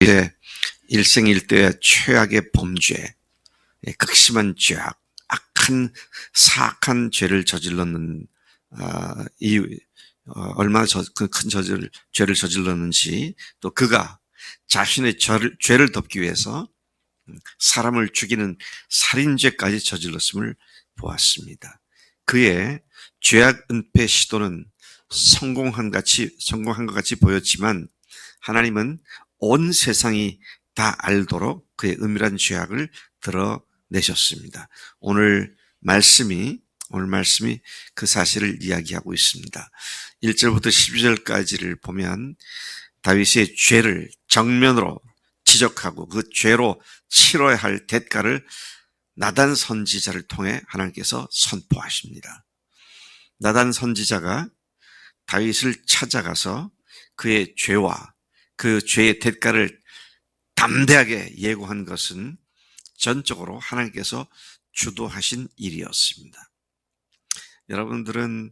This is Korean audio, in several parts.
이제 일생일대의 최악의 범죄, 극심한 죄악, 악한 사악한 죄를 저질렀는 얼마나 큰 죄를 저질렀는지, 또 그가 자신의 죄를 덮기 위해서 사람을 죽이는 살인죄까지 저질렀음을 보았습니다. 그의 죄악 은폐 시도는 성공한 것 같이 보였지만 하나님은 온 세상이 다 알도록 그의 은밀한 죄악을 드러내셨습니다. 오늘 말씀이 그 사실을 이야기하고 있습니다. 1절부터 12절까지를 보면 다윗의 죄를 정면으로 지적하고 그 죄로 치러야 할 대가를 나단 선지자를 통해 하나님께서 선포하십니다. 나단 선지자가 다윗을 찾아가서 그의 죄와 그 죄의 대가를 담대하게 예고한 것은 전적으로 하나님께서 주도하신 일이었습니다. 여러분들은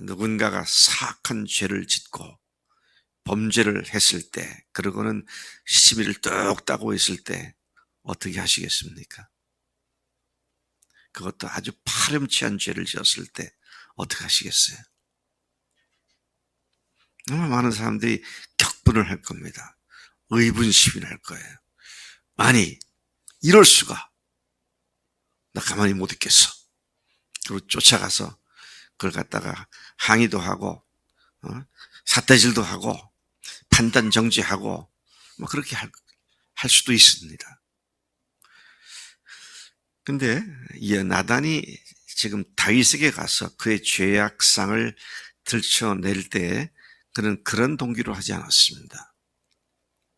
누군가가 사악한 죄를 짓고 범죄를 했을 때, 그러고는 시비를 뚝 따고 있을 때 어떻게 하시겠습니까? 그것도 아주 파렴치한 죄를 지었을 때 어떻게 하시겠어요? 정말 많은 사람들이 격분을 할 겁니다. 의분시비를 할 거예요. 아니, 이럴 수가. 나 가만히 못 있겠어. 그리고 쫓아가서 그걸 갖다가 항의도 하고 삿대질도 하고 판단 정지하고 뭐 그렇게 할 수도 있습니다. 근데 이 나단이 지금 다윗에게 가서 그의 죄악상을 들춰낼 때 그는 그런 동기로 하지 않았습니다.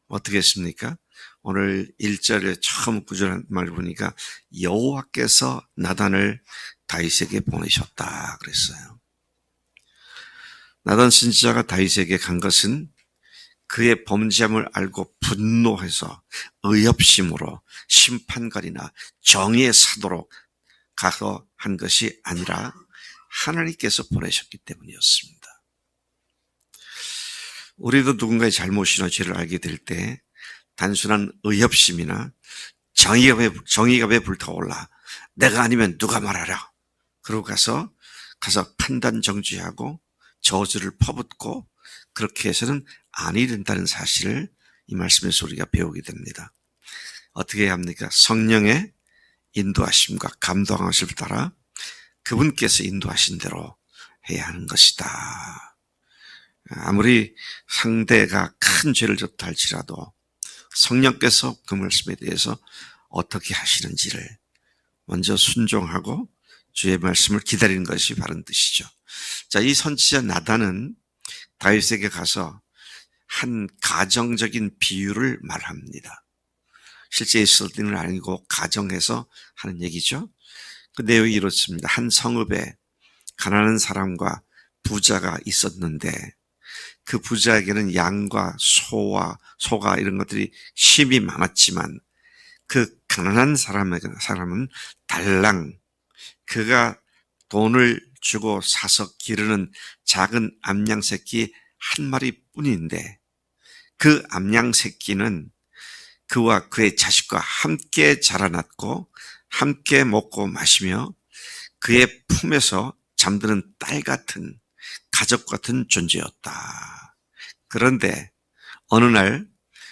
어떻게 했습니까? 오늘 1절에 처음 구절한 말 보니까 여호와께서 나단을 다윗에게 보내셨다 그랬어요. 나단 선지자가 다윗에게 간 것은 그의 범죄함을 알고 분노해서 의협심으로 심판관이나 정의의 사도로 가서 한 것이 아니라 하나님께서 보내셨기 때문이었습니다. 우리도 누군가의 잘못이나 죄를 알게 될 때 단순한 의협심이나 정의가 왜 불타올라? 내가 아니면 누가 말하라? 그러고 가서 판단 정지하고 저주를 퍼붓고 그렇게 해서는 아니 된다는 사실을 이 말씀에서 우리가 배우게 됩니다. 어떻게 해야 합니까? 성령의 인도하심과 감동하심을 따라 그분께서 인도하신 대로 해야 하는 것이다. 아무리 상대가 큰 죄를 졌다 할지라도 성령께서 그 말씀에 대해서 어떻게 하시는지를 먼저 순종하고 주의 말씀을 기다리는 것이 바른 뜻이죠. 자, 이 선지자 나단은 다윗에게 가서 한 가정적인 비유를 말합니다. 실제 있었던 일은 아니고 가정에서 하는 얘기죠. 그 내용이 이렇습니다. 한 성읍에 가난한 사람과 부자가 있었는데 그 부자에게는 양과 소가 이런 것들이 힘이 많았지만 그 가난한 사람은 달랑 그가 돈을 주고 사서 기르는 작은 암양 새끼 한 마리뿐인데 그 암양 새끼는 그와 그의 자식과 함께 자라났고 함께 먹고 마시며 그의 품에서 잠드는 딸 같은 가족 같은 존재였다. 그런데 어느 날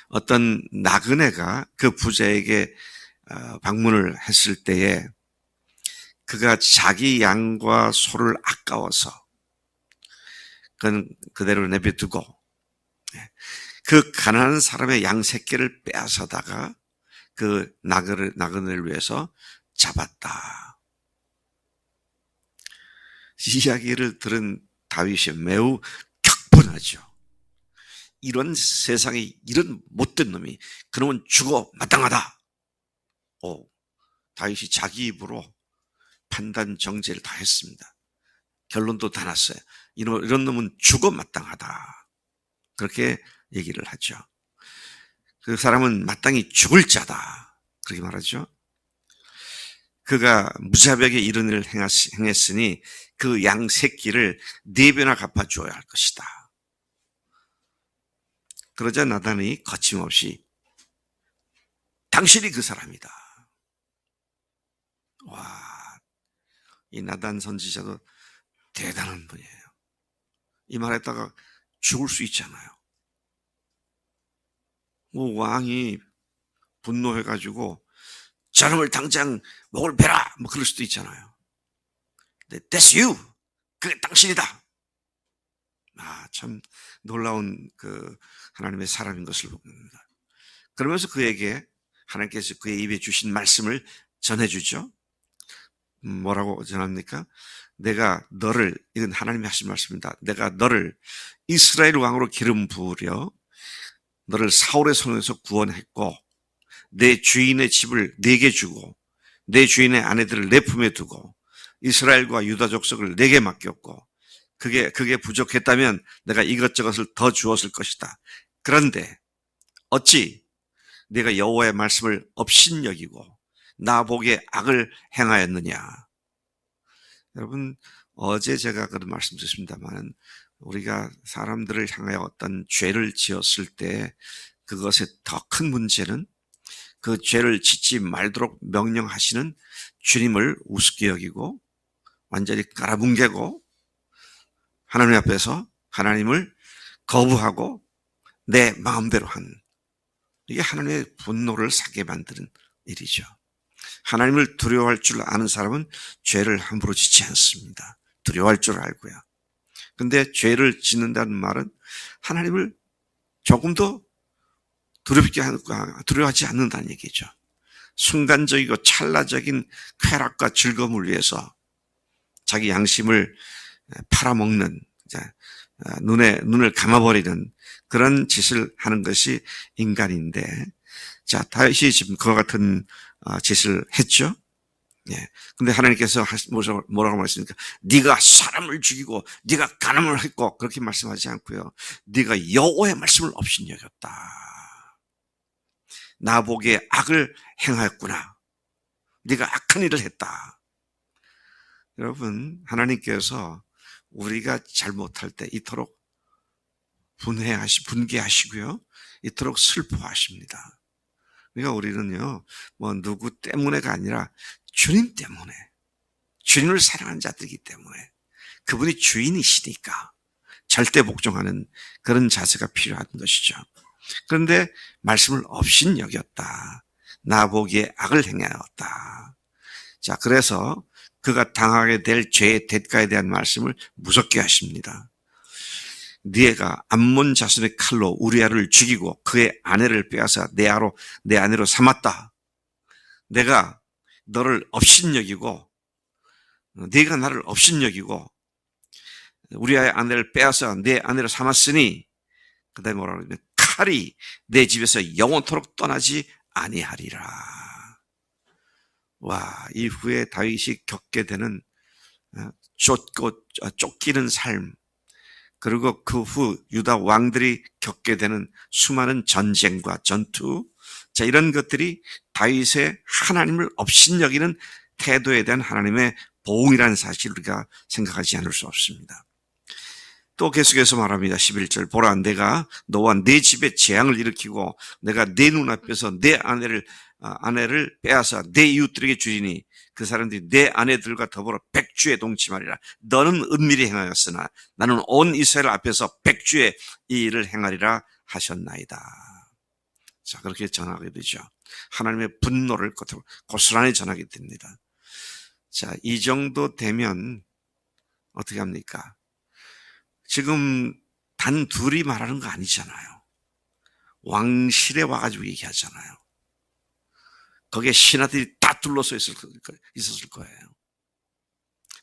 어떤 나그네가 그 부자에게 방문을 했을 때에 그가 자기 양과 소를 아까워서 그는 그대로 내버려두고 그 가난한 사람의 양 새끼를 빼앗아다가 그 나그네를 위해서 잡았다. 이 이야기를 들은 다윗이 매우 격분하죠. 이런 세상에 이런 못된 놈이 그놈은 죽어 마땅하다. 다윗이 자기 입으로 판단 정죄를 다 했습니다. 결론도 다 났어요. 이런 놈은 죽어 마땅하다. 그렇게 얘기를 하죠. 그 사람은 마땅히 죽을 자다. 그렇게 말하죠. 그가 무자비하게 이런 일을 행했으니 그 양 새끼를 4배나 갚아주어야 할 것이다. 그러자 나단이 거침없이 당신이 그 사람이다. 와, 이 나단 선지자도 대단한 분이에요. 이 말했다가 죽을 수 있잖아요. 뭐 왕이 분노해가지고 저놈을 당장 목을 베라 뭐 그럴 수도 있잖아요. 근데 That's you. 그게 당신이다. 참 놀라운 그 하나님의 사람인 것을 봅니다. 그러면서 그에게 하나님께서 그의 입에 주신 말씀을 전해주죠. 뭐라고 전합니까? 내가 너를, 이건 하나님이 하신 말씀입니다. 내가 너를 이스라엘 왕으로 기름 부으려 너를 사울의 손에서 구원했고 내 주인의 집을 내게 주고 내 주인의 아내들을 내 품에 두고 이스라엘과 유다 족속을 내게 맡겼고 그게 부족했다면 내가 이것저것을 더 주었을 것이다. 그런데 어찌 네가 여호와의 말씀을 업신여기고 나보기에 악을 행하였느냐. 여러분, 어제 제가 그런 말씀 드렸습니다만 우리가 사람들을 향하여 어떤 죄를 지었을 때 그것의 더 큰 문제는 그 죄를 짓지 말도록 명령하시는 주님을 우습게 여기고 완전히 깔아뭉개고 하나님 앞에서 하나님을 거부하고 내 마음대로 한, 이게 하나님의 분노를 사게 만드는 일이죠. 하나님을 두려워할 줄 아는 사람은 죄를 함부로 짓지 않습니다. 두려워할 줄 알고요. 근데 죄를 짓는다는 말은 하나님을 조금도 두려워하지 않는다는 얘기죠. 순간적이고 찰나적인 쾌락과 즐거움을 위해서 자기 양심을 팔아먹는, 눈을 감아버리는 그런 짓을 하는 것이 인간인데, 자, 다윗이 지금 그와 같은 짓을 했죠. 예. 근데 하나님께서 뭐라고 말씀하십니까? 네가 사람을 죽이고 네가 간음을 했고 그렇게 말씀하지 않고요. 네가 여호와의 말씀을 업신여겼다. 나보기에 악을 행하였구나. 네가 악한 일을 했다. 여러분, 하나님께서 우리가 잘못할 때 이토록 분개하시고요. 이토록 슬퍼하십니다. 그러니까 우리는요, 뭐 누구 때문에가 아니라 주님 때문에, 주님을 사랑하는 자들이기 때문에, 그분이 주인이시니까 절대 복종하는 그런 자세가 필요한 것이죠. 그런데 말씀을 업신 여겼다. 나보기에 악을 행하였다. 자, 그래서 그가 당하게 될 죄의 대가에 대한 말씀을 무섭게 하십니다. 네가 암몬 자손의 칼로 우리아를 죽이고 그의 아내를 빼앗아 내 아내로 삼았다. 내가 너를 업신여기고 네가 나를 업신여기고 우리아의 아내를 빼앗아 내 아내로 삼았으니 그다음에 뭐라고 하냐면 칼이 내 집에서 영원토록 떠나지 아니하리라. 와, 이후에 다윗이 겪게 되는 쫓기는 삶, 그리고 그 후 유다 왕들이 겪게 되는 수많은 전쟁과 전투, 자, 이런 것들이 다윗의 하나님을 업신여기는 태도에 대한 하나님의 보응이라는 사실을 우리가 생각하지 않을 수 없습니다. 또 계속해서 말합니다. 11절, 보라, 내가 너와 내 집에 재앙을 일으키고 내가 내 눈앞에서 내 아내를 빼앗아 내 이웃들에게 주리니 그 사람들이 내 아내들과 더불어 백주에 동침하리라. 너는 은밀히 행하였으나 나는 온 이스라엘 앞에서 백주에 이 일을 행하리라 하셨나이다. 자, 그렇게 전하게 되죠. 하나님의 분노를 고스란히 전하게 됩니다. 자, 이 정도 되면 어떻게 합니까? 지금 단 둘이 말하는 거 아니잖아요. 왕실에 와가지고 얘기하잖아요. 거기에 신하들이 다 둘러서 있었을 거예요.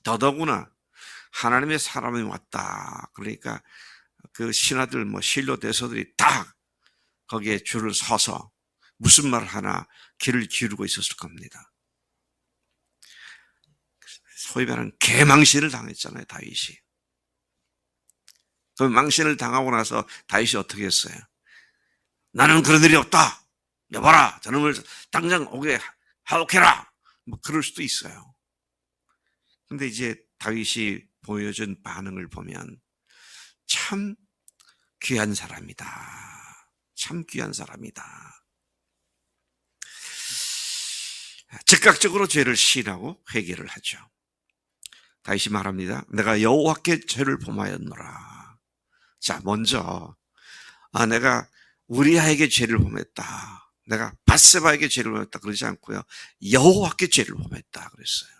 더더구나 하나님의 사람이 왔다. 그러니까 그 신하들, 실로 대소들이 다 거기에 줄을 서서 무슨 말을 하나 귀를 기울이고 있었을 겁니다. 소위 말하는 개망신을 당했잖아요, 다윗이. 그 망신을 당하고 나서 다윗이 어떻게 했어요? 나는 그런 일이 없다. 여봐라, 저놈을 당장 오게 하옥해라. 그럴 수도 있어요. 근데 이제 다윗이 보여준 반응을 보면 참 귀한 사람이다. 참 귀한 사람이다. 즉각적으로 죄를 시인하고 회개를 하죠. 다윗이 말합니다. 내가 여호와께 죄를 범하였노라. 자, 먼저 내가 우리아에게 죄를 범했다. 내가 밧세바에게 죄를 범했다. 그러지 않고요. 여호와께 죄를 범했다. 그랬어요.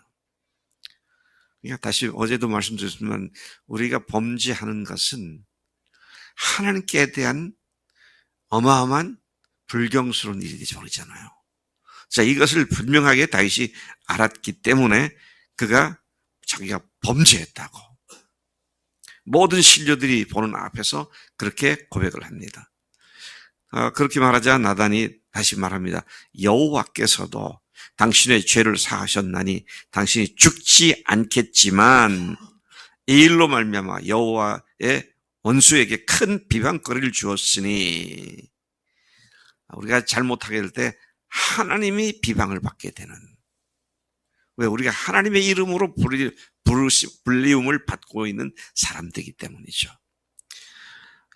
그러니까 다시 어제도 말씀드렸지만 우리가 범죄하는 것은 하나님께 대한 어마어마한 불경스러운 일이 벌어지잖아요. 자, 이것을 분명하게 다윗이 알았기 때문에 그가 자기가 범죄했다고 모든 신료들이 보는 앞에서 그렇게 고백을 합니다. 그렇게 말하자 나단이 다시 말합니다. 여호와께서도 당신의 죄를 사하셨나니 당신이 죽지 않겠지만 이 일로 말미암아 여호와의 원수에게 큰 비방거리를 주었으니 우리가 잘못하게 될 때 하나님이 비방을 받게 되는, 왜 우리가 하나님의 이름으로 불리움을 받고 있는 사람들이기 때문이죠.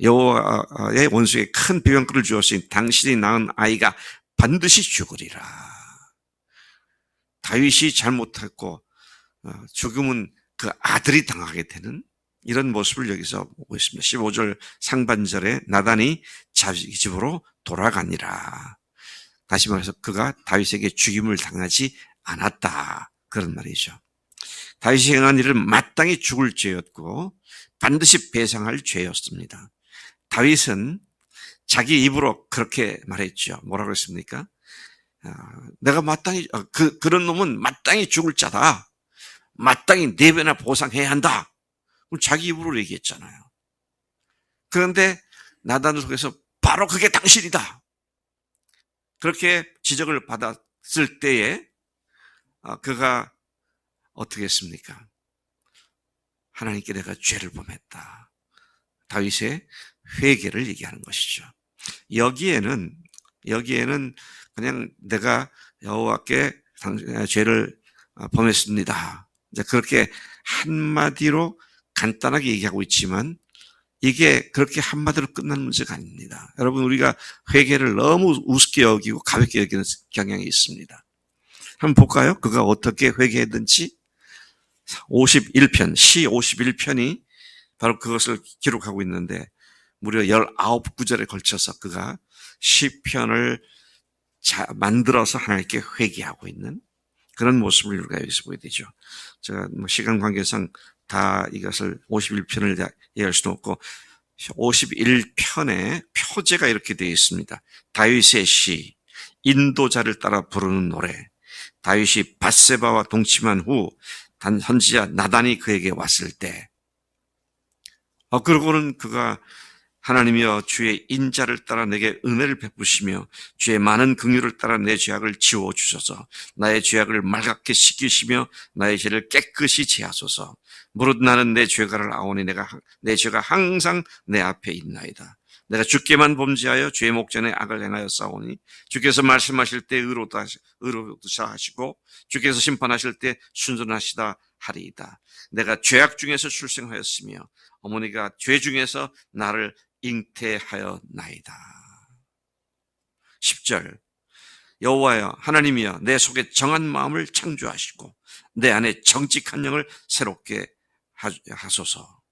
여호와의 원수에게 큰 비방거리를 주었으니 당신이 낳은 아이가 반드시 죽으리라. 다윗이 잘못했고 죽음은 그 아들이 당하게 되는 이런 모습을 여기서 보고 있습니다. 15절 상반절에 나단이 자기 집으로 돌아가니라. 다시 말해서 그가 다윗에게 죽임을 당하지 않았다. 그런 말이죠. 다윗이 행한 일은 마땅히 죽을 죄였고 반드시 배상할 죄였습니다. 다윗은 자기 입으로 그렇게 말했죠. 뭐라고 했습니까? 내가 마땅히 그런 놈은 마땅히 죽을 자다. 마땅히 4배나 보상해야 한다. 자기 입으로 얘기했잖아요. 그런데 나단을 속에서 바로 그게 당신이다. 그렇게 지적을 받았을 때에 그가 어떻게 했습니까? 하나님께 내가 죄를 범했다. 다윗의 회개를 얘기하는 것이죠. 여기에는 그냥 내가 여호와께 죄를 범했습니다. 이제 그렇게 한마디로 간단하게 얘기하고 있지만 이게 그렇게 한마디로 끝난 문제가 아닙니다. 여러분, 우리가 회개를 너무 우습게 여기고 가볍게 여기는 경향이 있습니다. 한번 볼까요? 그가 어떻게 회개했는지. 51편, 시 51편이 바로 그것을 기록하고 있는데 무려 19구절에 걸쳐서 그가 시편을 만들어서 하나님께 회개하고 있는 그런 모습을 우리가 여기서 보게 되죠. 제가 시간 관계상 다 이것을 51편을 이해할 수는 없고 51편의 표제가 이렇게 되어 있습니다. 다윗의 시, 인도자를 따라 부르는 노래. 다윗이 밧세바와 동침한 후 선지자 나단이 그에게 왔을 때 그러고는 그가 하나님이여 주의 인자를 따라 내게 은혜를 베푸시며 주의 많은 긍휼을 따라 내 죄악을 지워주소서. 나의 죄악을 말갛게 씻기시며 나의 죄를 깨끗이 제하소서. 무릇 나는 내 죄가를 아오니 내 죄가 항상 내 앞에 있나이다. 내가 주께만 범죄하여 죄의 목전에 악을 행하여 싸우니 주께서 말씀하실 때 의로우시다 하시고 주께서 심판하실 때 순전하시다 하리이다. 내가 죄악 중에서 출생하였으며 어머니가 죄 중에서 나를 잉태하였나이다. 10절 여호와여 하나님이여 내 속에 정한 마음을 창조하시고 내 안에 정직한 영을 새롭게 하소서.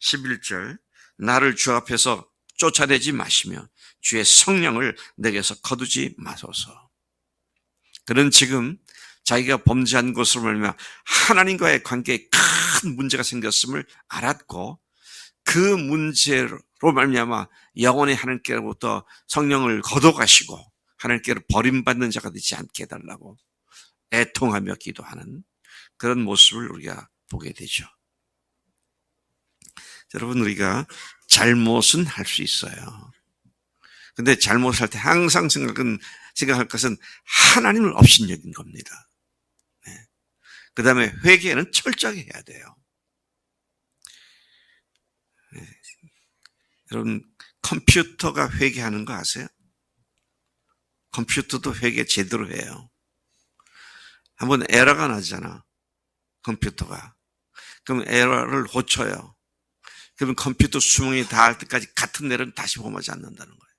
11절 나를 주 앞에서 쫓아내지 마시며 주의 성령을 내게서 거두지 마소서. 그는 지금 자기가 범죄한 것으로 말미암아 하나님과의 관계에 큰 문제가 생겼음을 알았고 그 문제로 말미암아 영원히 하나님께로부터 성령을 거둬가시고 하나님께로 버림받는 자가 되지 않게 해달라고 애통하며 기도하는 그런 모습을 우리가 보게 되죠. 여러분, 우리가 잘못은 할 수 있어요. 근데 잘못할 때 항상 생각할 것은 하나님을 업신여긴 겁니다. 네. 그 다음에 회개는 철저하게 해야 돼요. 네. 여러분, 컴퓨터가 회개하는 거 아세요? 컴퓨터도 회개 제대로 해요. 한번 에러가 나잖아, 컴퓨터가. 그럼 에러를 고쳐요. 그러면 컴퓨터 수명이 닿을 때까지 같은 내려는 다시 범하지 않는다는 거예요.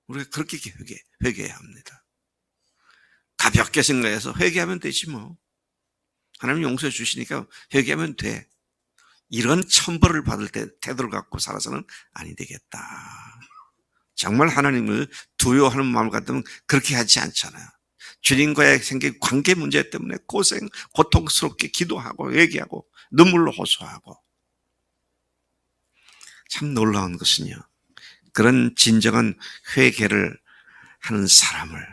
우리가 그렇게 회개해야 합니다. 가볍게 생각해서 회개하면 되지 뭐. 하나님 용서해 주시니까 회개하면 돼. 이런 천벌을 받을 때 태도를 갖고 살아서는 아니 되겠다. 정말 하나님을 두려워하는 마음을 갖다면 그렇게 하지 않잖아요. 주님과의 생긴 관계 문제 때문에 고통스럽게 기도하고 회개하고 눈물로 호소하고. 참 놀라운 것은요, 그런 진정한 회개를 하는 사람을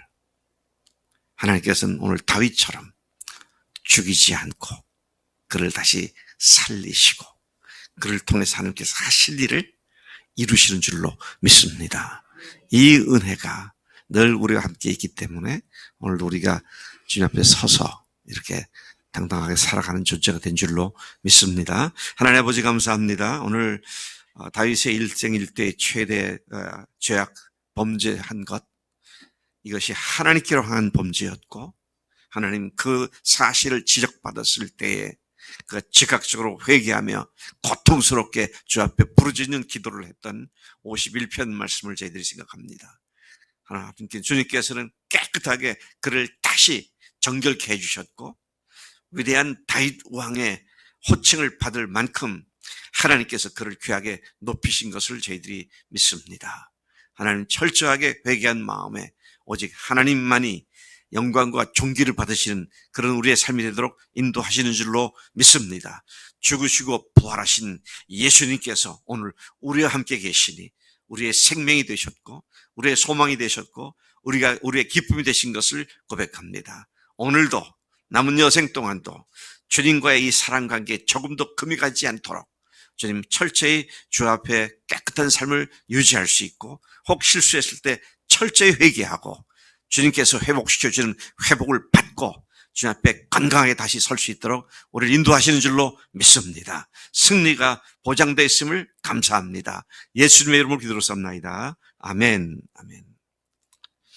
하나님께서는 오늘 다윗처럼 죽이지 않고 그를 다시 살리시고 그를 통해서 하나님께서 하실 일을 이루시는 줄로 믿습니다. 이 은혜가 늘 우리와 함께 있기 때문에 오늘도 우리가 주님 앞에 서서 이렇게 당당하게 살아가는 존재가 된 줄로 믿습니다. 하나님 아버지 감사합니다. 오늘 다윗의 일생일대의 최대 죄악 범죄한 것, 이것이 하나님께로 향한 범죄였고 하나님 그 사실을 지적받았을 때에 그 즉각적으로 회개하며 고통스럽게 주 앞에 부르짖는 기도를 했던 51편 말씀을 저희들이 생각합니다. 하나님께 주님께서는 깨끗하게 그를 다시 정결케 해주셨고 위대한 다윗 왕의 호칭을 받을 만큼 하나님께서 그를 귀하게 높이신 것을 저희들이 믿습니다. 하나님 철저하게 회개한 마음에 오직 하나님만이 영광과 존귀를 받으시는 그런 우리의 삶이 되도록 인도하시는 줄로 믿습니다. 죽으시고 부활하신 예수님께서 오늘 우리와 함께 계시니 우리의 생명이 되셨고 우리의 소망이 되셨고 우리의 기쁨이 되신 것을 고백합니다. 오늘도 남은 여생 동안도 주님과의 이 사랑 관계에 조금 더 금이 가지 않도록 주님 철저히 주 앞에 깨끗한 삶을 유지할 수 있고 혹 실수했을 때 철저히 회개하고 주님께서 회복시켜주는 회복을 받고 주님 앞에 건강하게 다시 설 수 있도록 우리를 인도하시는 줄로 믿습니다. 승리가 보장되어 있음을 감사합니다. 예수님의 이름으로 기도로 삼나이다. 아멘. 아멘.